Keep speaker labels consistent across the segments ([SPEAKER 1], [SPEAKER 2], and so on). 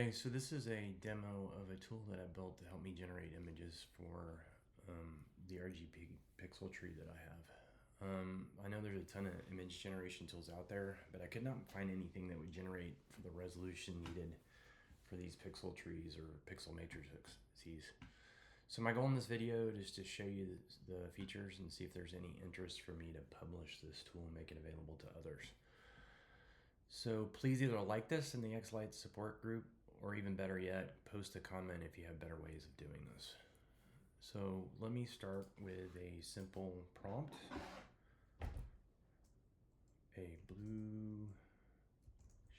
[SPEAKER 1] Okay, so this is a demo of a tool that I built to help me generate images for the RGB pixel tree that I have. I know there's a ton of image generation tools out there, but I could not find anything that would generate for the resolution needed for these pixel trees or pixel matrices. So my goal in this video is to show you the features and see if there's any interest for me to publish this tool and make it available to others. So please either like this in the Xlights support group, or even better yet, post a comment if you have better ways of doing this. So let me start with a simple prompt. A blue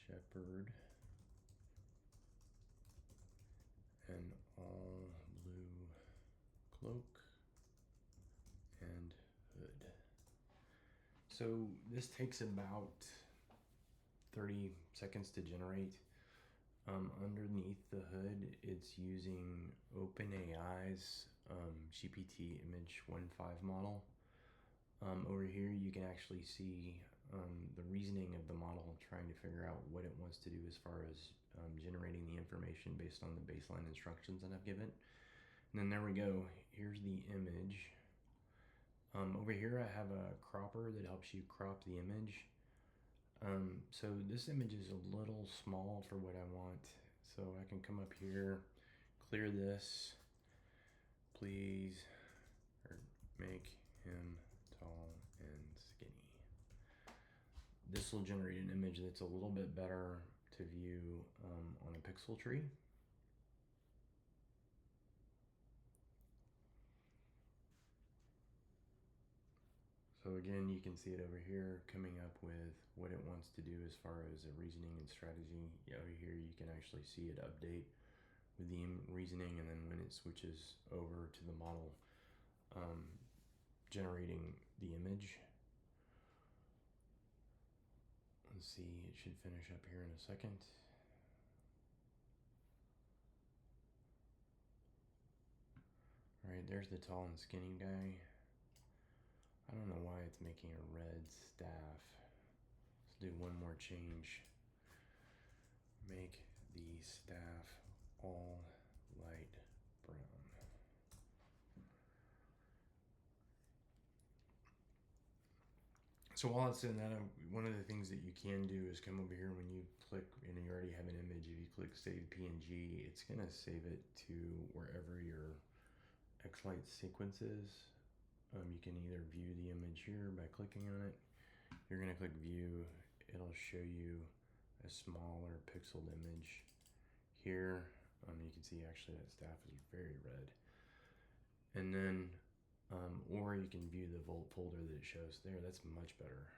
[SPEAKER 1] shepherd and all blue cloak and hood. So this takes about 30 seconds to generate. Underneath the hood, it's using OpenAI's GPT image 1.5 model. Over here, you can actually see the reasoning of the model, trying to figure out what it wants to do as far as generating the information based on the baseline instructions that I've given. And then there we go. Here's the image. Over here, I have a cropper that helps you crop the image. So this image is a little small for what I want. So I can come up here, clear this, please, or make him tall and skinny. This will generate an image that's a little bit better to view on a pixel tree. So again, you can see it over here coming up with what it wants to do as far as a reasoning and strategy. Over here, you can actually see it update with the reasoning, and then when it switches over to the model generating the image. Let's see, it should finish up here in a second. All right, there's the tall and skinny guy. I don't know why it's making a red staff. Let's do one more change. Make the staff all light brown. So while it's in that, one of the things that you can do is come over here when you click, and you already have an image, if you click Save PNG, it's gonna save it to wherever your Xlights sequence is. You can either view the image here by clicking on it. You're gonna click View. It'll show you a smaller pixeled image here. You can see actually that staff is very red. And then, or you can view the Volt folder that it shows there. That's much better.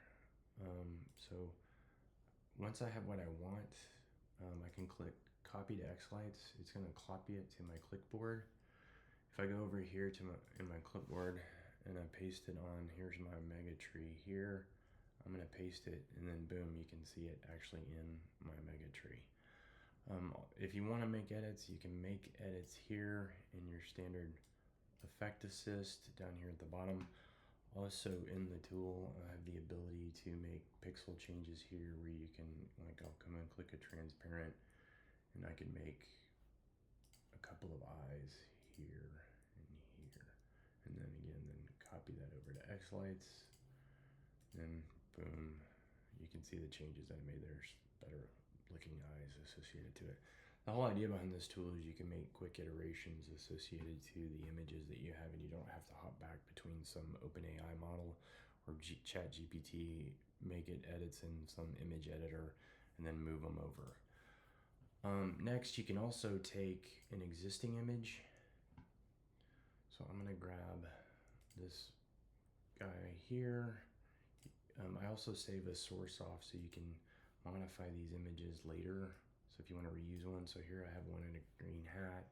[SPEAKER 1] So once I have what I want, I can click Copy to Xlights. It's gonna copy it to my clipboard. If I go over here to my clipboard and I paste it on, here's my mega tree here. I'm gonna paste it, and then boom, you can see it actually in my mega tree. If you wanna make edits, you can make edits here in your standard effect assist down here at the bottom. Also in the tool, I have the ability to make pixel changes here where you can, like, I'll come and click a transparent, and I can make a couple of eyes here and here, and then again, then copy that over to Xlights, and boom, you can see the changes I made. There's better looking eyes associated to it. The whole idea behind this tool is you can make quick iterations associated to the images that you have, and you don't have to hop back between some OpenAI model or ChatGPT, make it edits in some image editor, and then move them over. Next, you can also take an existing image. So I'm gonna grab this guy here. I also save a source off so you can modify these images later. So if you want to reuse one, so here I have one in a green hat.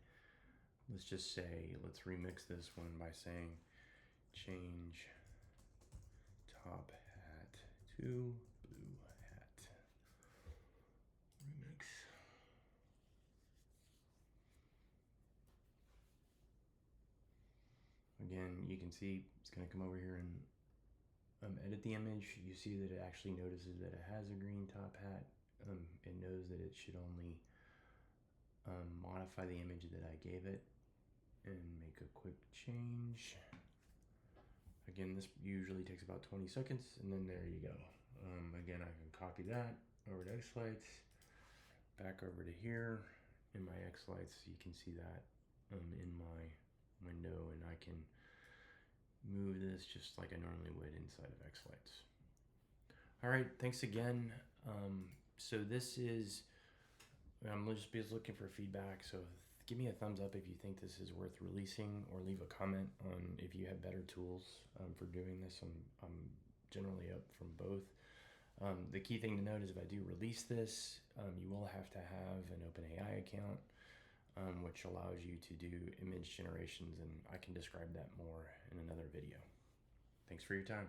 [SPEAKER 1] Let's just say, let's remix this one by saying, change top hat to blue hat. Remix. Again, you can see it's gonna come over here and edit the image. You see that it actually notices that it has a green top hat. It knows that it should only modify the image that I gave it and make a quick change. Again, this usually takes about 20 seconds, and then there you go. Again, I can copy that over to Xlights, back over to here in my Xlights. You can see that in my window, and I can move this just like I normally would inside of Xlights. All right, thanks again. So this is, I'm just looking for feedback. So give me a thumbs up if you think this is worth releasing, or leave a comment on if you have better tools for doing this. I'm generally up from both. The key thing to note is if I do release this, you will have to have an OpenAI account, which allows you to do image generations, and I can describe that more in another video. Thanks for your time.